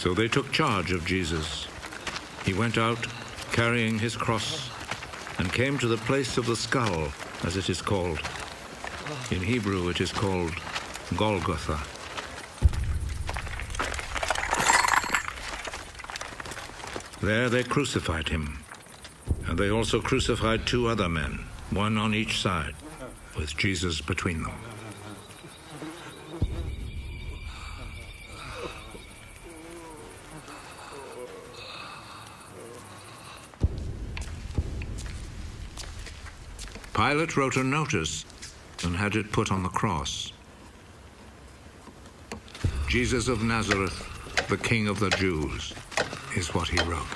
So they took charge of Jesus. He went out carrying his cross and came to the place of the skull, as it is called. In Hebrew it is called Golgotha. There they crucified him, and they also crucified 2 other men, one on each side, with Jesus between them. Pilate wrote a notice and had it put on the cross. Jesus of Nazareth, the King of the Jews, is what he wrote.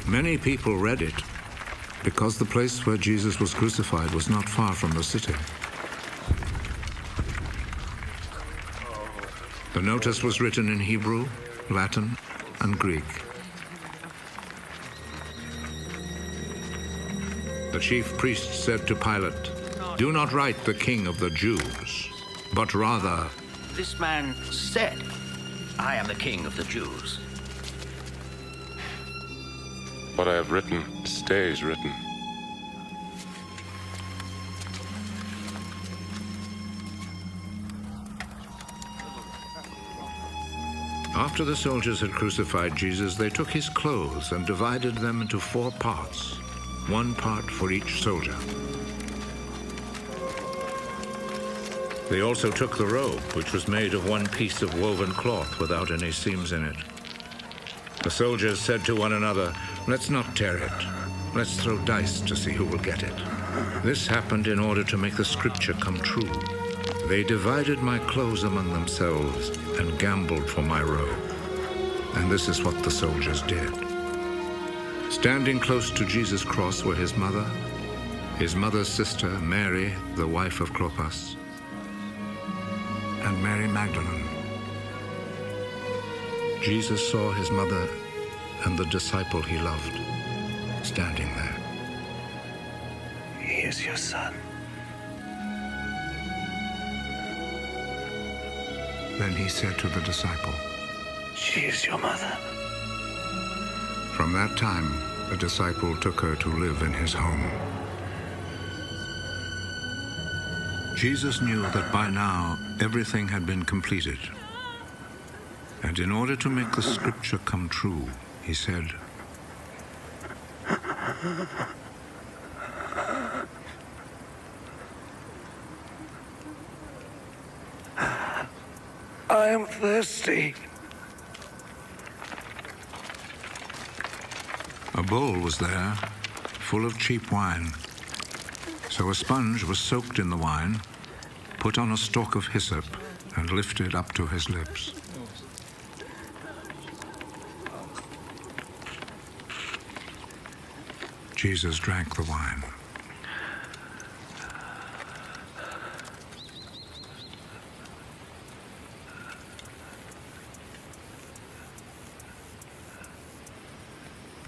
Many people read it because the place where Jesus was crucified was not far from the city. The notice was written in Hebrew, Latin, and Greek. The chief priest said to Pilate, "Do not write the King of the Jews, but rather..." This man said, "I am the King of the Jews." What I have written stays written. After the soldiers had crucified Jesus, they took his clothes and divided them into 4 parts, 1 part for each soldier. They also took the robe, which was made of 1 piece of woven cloth without any seams in it. The soldiers said to one another, "Let's not tear it. Let's throw dice to see who will get it." This happened in order to make the scripture come true. They divided my clothes among themselves and gambled for my robe. And this is what the soldiers did. Standing close to Jesus' cross were his mother's sister, Mary, the wife of Clopas, and Mary Magdalene. Jesus saw his mother and the disciple he loved standing there. "He is your son." Then he said to the disciple, "She is your mother." From that time, the disciple took her to live in his home. Jesus knew that by now everything had been completed. And in order to make the scripture come true, he said, "I am thirsty." A bowl was there, full of cheap wine. So a sponge was soaked in the wine, put on a stalk of hyssop, and lifted up to his lips. Jesus drank the wine.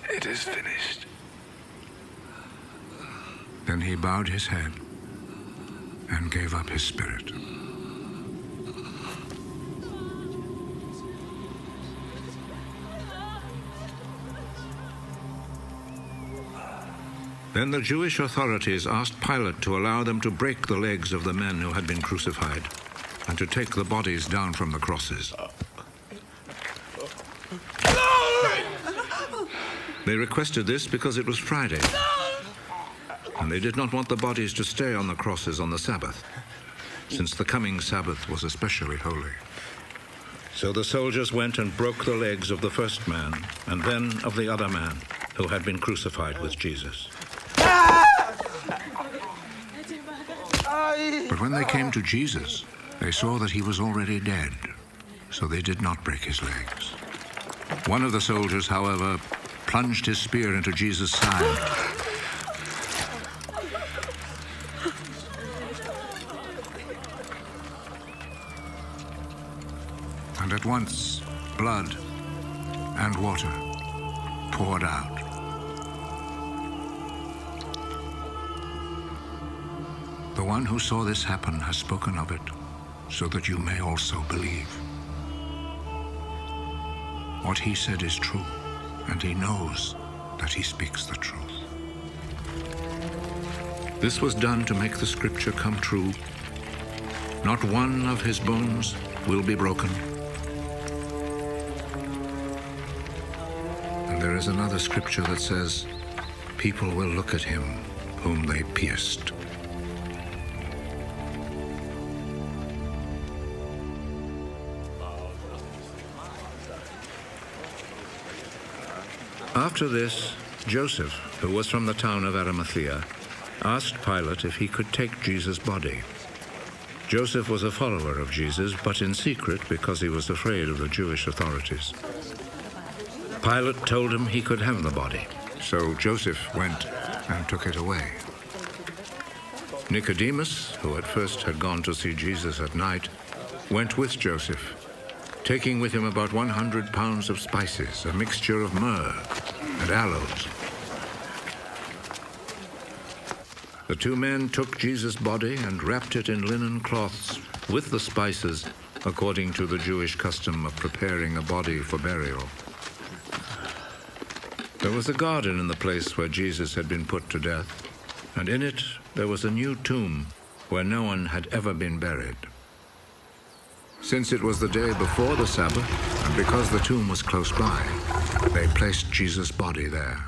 "It is finished." Then he bowed his head and gave up his spirit. Then the Jewish authorities asked Pilate to allow them to break the legs of the men who had been crucified and to take the bodies down from the crosses. They requested this because it was Friday, and they did not want the bodies to stay on the crosses on the Sabbath, since the coming Sabbath was especially holy. So the soldiers went and broke the legs of the first man, and then of the other man who had been crucified with Jesus. But when they came to Jesus, they saw that he was already dead, so they did not break his legs. One of the soldiers, however, plunged his spear into Jesus' side, And at once, blood and water poured out. The one who saw this happen has spoken of it, so that you may also believe. What he said is true, and he knows that he speaks the truth. This was done to make the scripture come true. Not one of his bones will be broken. And there is another scripture that says, people will look at him whom they pierced. After this, Joseph, who was from the town of Arimathea, asked Pilate if he could take Jesus' body. Joseph was a follower of Jesus, but in secret because he was afraid of the Jewish authorities. Pilate told him he could have the body, so Joseph went and took it away. Nicodemus, who at first had gone to see Jesus at night, went with Joseph, taking with him about 100 pounds of spices, a mixture of myrrh and aloes. The two men took Jesus' body and wrapped it in linen cloths with the spices, according to the Jewish custom of preparing a body for burial. There was a garden in the place where Jesus had been put to death, and in it there was a new tomb where no one had ever been buried. Since it was the day before the Sabbath, and because the tomb was close by, they placed Jesus' body there.